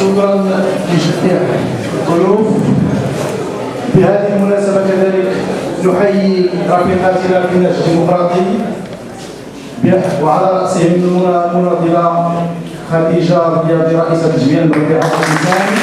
شكرا لجميع الضيوف. بهذه المناسبة كذلك نحيي رفيقاتنا في النهج الديمقراطي وعلى رأسهم المناضلة خديجة رياضي رئيسة الجمعية المغربية لحقوق الإنسان.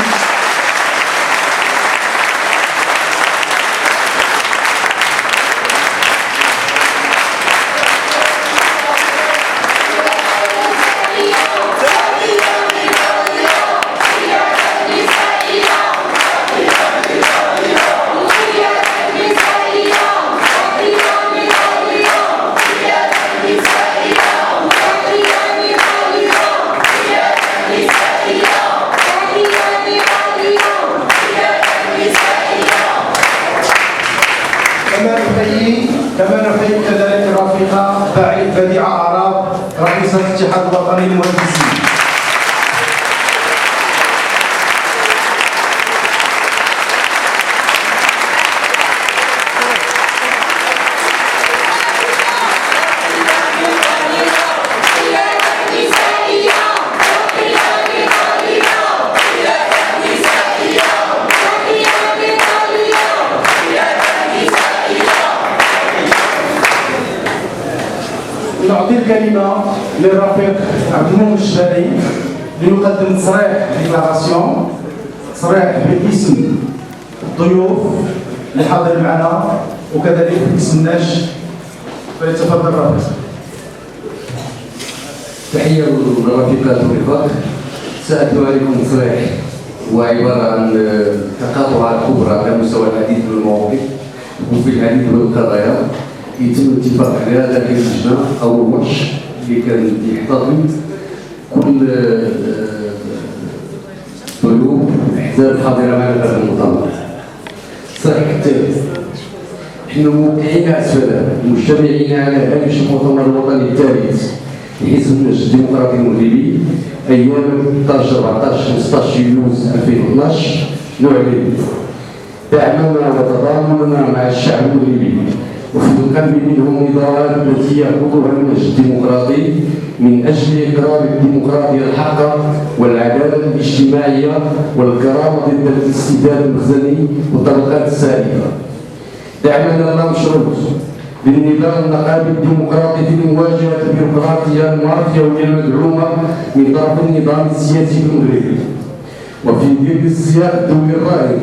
كما نحيي كذلك الرفيقة بديعة عراب رئيسة الاتحاد الوطني للمهندسين. نعطي الكلمة للرفيق عبد المنعم الشبابي ليقدم تصريح ديكلاراسيون، تصريح باسم الضيوف اللي حاضر معنا وكذلك باسم الناس. فليتفضل الرفيق. تحية للرفيقات والرفاق. سأتلو عليكم تصريح هو عبارة عن تقاطعات كبرى على مستوى العديد من المواقف وفي العديد من القضايا يتم الاتفاق عليها داخل اللجنه او الورش اللي كان يحتضن كل ضيوف الاحزاب الحاضره معنا في هذا المؤتمر. صحيح التالي نحن موقعين اسفل مجتمعين على هامش المؤتمر الوطني الثالث لحزب النهج الديمقراطي المغربي ايام 13 14 15 يونيوز 2012 نعلن دعمنا وتضامننا مع الشعب المغربي وفي القلب منهم نضالات التي يعقدها النهج الديمقراطي من اجل اقرار الديمقراطيه الحقه والعداله الاجتماعيه والكرامه ضد الاستبداد المخزني والطبقات السائده. دعمنا لا مشروط بالنظام النقابي الديمقراطي في مواجهه البيروقراطيه المافيا والمدعومه من طرف النظام السياسي المغربي. وفي ظل السياق الدولي الراهن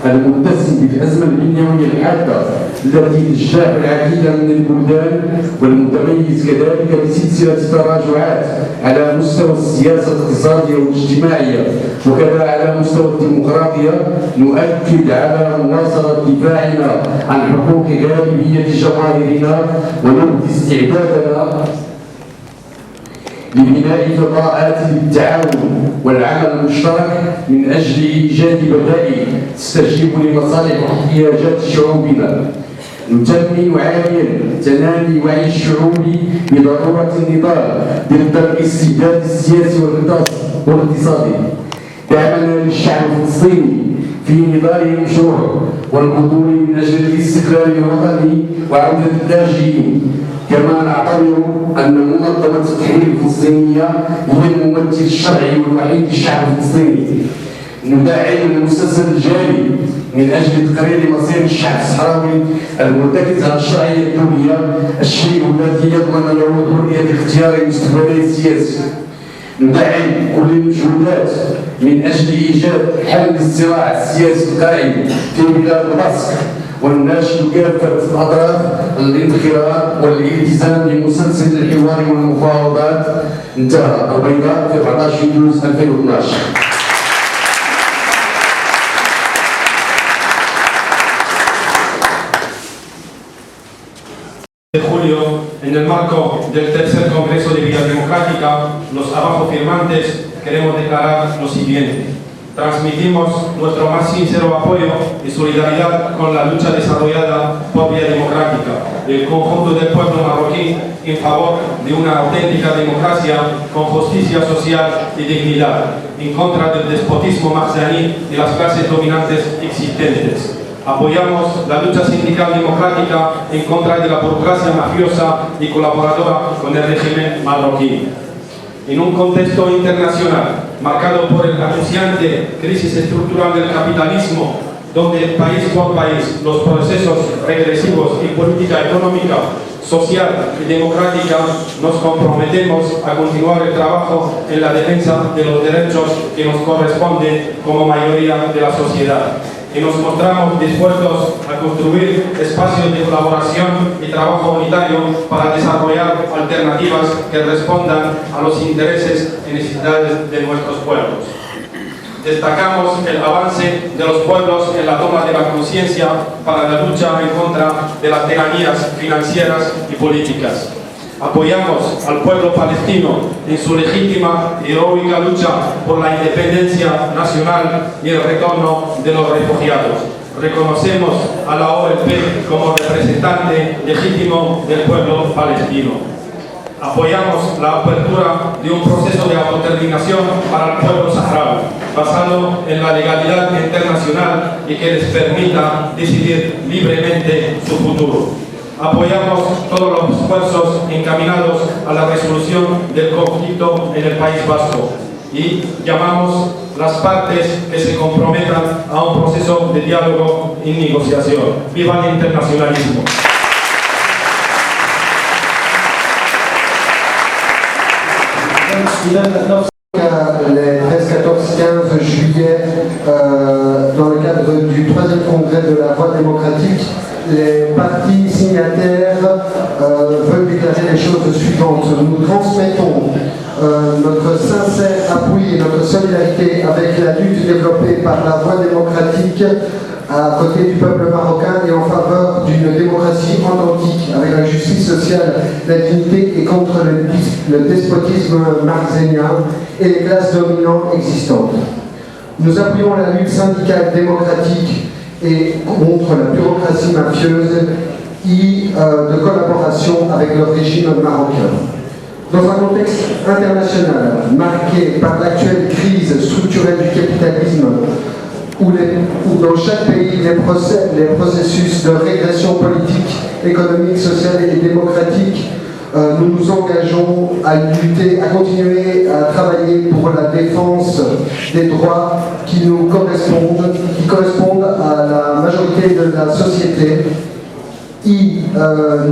المتسم بالازمه البنيويه الحاده التي تجتاح العديد من البلدان والمتميز كذلك بسلسله تراجعات على مستوى السياسه الاقتصاديه والاجتماعيه وكذا على مستوى الديمقراطيه، نؤكد على مواصله دفاعنا عن حقوق غالبيه جماهيرنا ونبدي استعدادنا لبناء فضاءات للتعاون والعمل المشترك من اجل ايجاد بدائل تستجيب لمصالح واحتياجات شعوبنا. نتمم عاليا تنامي وعي الشعوب بضروره النضال ضد الاستبداد السياسي والاقتصادي. دعمنا للشعب الفلسطيني في نضاله المشروع والبطول من اجل الاستقلال الوطني وعوده اللاجئين. كما نعتبر ان منظمه التحرير الفلسطينيه هي الممثل الشرعي والوحيد للشعب الفلسطيني. ندعم المسلسل الجاري من اجل تقرير مصير الشعب الصحراوي المرتكز على الشرعيه الدوليه، الشيء الذي يضمن له حريه اختيار مستقبله السياسي. ندعم كل المجهودات من اجل ايجاد حل للصراع السياسي القائم في بلاد مصر، والناشد كافه الاطراف الانخراط والالتزام بمسلسل الحوار والمفاوضات. انتهى البيضاء في 14 يونيو 2012. De julio, en el marco del tercer Congreso de Vía Democrática, los abajo firmantes queremos declarar lo siguiente. Transmitimos nuestro más sincero apoyo y solidaridad con la lucha desarrollada por Vía Democrática y el conjunto del pueblo marroquí en favor de una auténtica democracia con justicia social y dignidad, en contra del despotismo mahzaní y las clases dominantes existentes. Apoyamos la lucha sindical democrática en contra de la burocracia mafiosa y colaboradora con el régimen marroquí. En un contexto internacional marcado por el acuciante crisis estructural del capitalismo, donde país por país los procesos regresivos y política económica, social y democrática nos comprometemos a continuar el trabajo en la defensa de los derechos que nos corresponden como mayoría de la sociedad. Y nos mostramos dispuestos a construir espacios de colaboración y trabajo unitario para desarrollar alternativas que respondan a los intereses y necesidades de nuestros pueblos. Destacamos el avance de los pueblos en la toma de la conciencia para la lucha en contra de las tiranías financieras y políticas. Apoyamos al pueblo palestino en su legítima y heroica lucha por la independencia nacional y el retorno de los refugiados. Reconocemos a la OLP como representante legítimo del pueblo palestino. Apoyamos la apertura de un proceso de autodeterminación para el pueblo saharaui, basado en la legalidad internacional y que les permita decidir libremente su futuro. Apoyamos todos los esfuerzos encaminados a la resolución del conflicto en el País Vasco y llamamos las partes que se comprometan a un proceso de diálogo y negociación. ¡Viva el internacionalismo! Les 13, 14, 15 juillet, dans le cadre du 3e congrès de la Voie démocratique, les partis signataires veulent déclarer les choses suivantes. Nous transmettons notre sincère appui et notre solidarité avec la lutte développée par la Voie démocratique à côté du peuple marocain et en faveur d'une démocratie authentique avec la justice sociale, la dignité et contre le despotisme marzénien et les classes dominantes existantes. Nous appuyons la lutte syndicale démocratique et contre la bureaucratie mafieuse et de collaboration avec le régime marocain. Dans un contexte international marqué par l'actuelle crise structurelle du capitalisme, où dans chaque pays les processus de régression politique, économique, sociale et démocratique, nous nous engageons à lutter, à continuer à travailler pour la défense des droits qui nous correspondent, qui correspondent à la majorité de la société. Et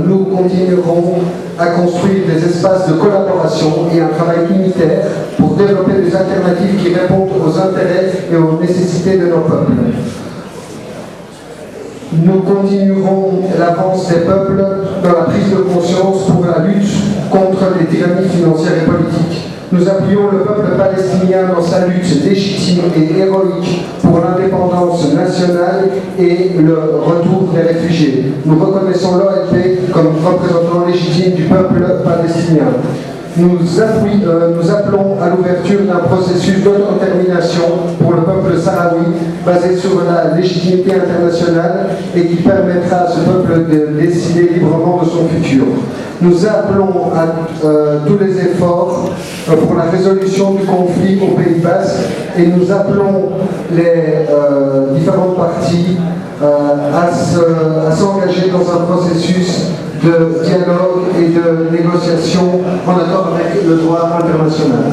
nous continuerons à construire des espaces de collaboration et un travail unitaire pour développer des alternatives qui répondent aux intérêts et aux nécessités de nos peuples. Nous continuerons l'avance des peuples dans la prise de conscience pour la lutte contre les tyrannies financières et politiques. Nous appuyons le peuple palestinien dans sa lutte légitime et héroïque pour l'indépendance nationale et le retour des réfugiés. Nous reconnaissons l'OLP comme représentant légitime du peuple palestinien. Nous appelons à l'ouverture d'un processus d'autodétermination pour le peuple sahraoui basé sur la légitimité internationale et qui permettra à ce peuple de décider librement de son futur. Nous appelons à tous les efforts pour la résolution du conflit au Pays Basque et nous appelons les différentes parties à s'engager dans un processus de dialogue et de négociation en accord avec le droit international.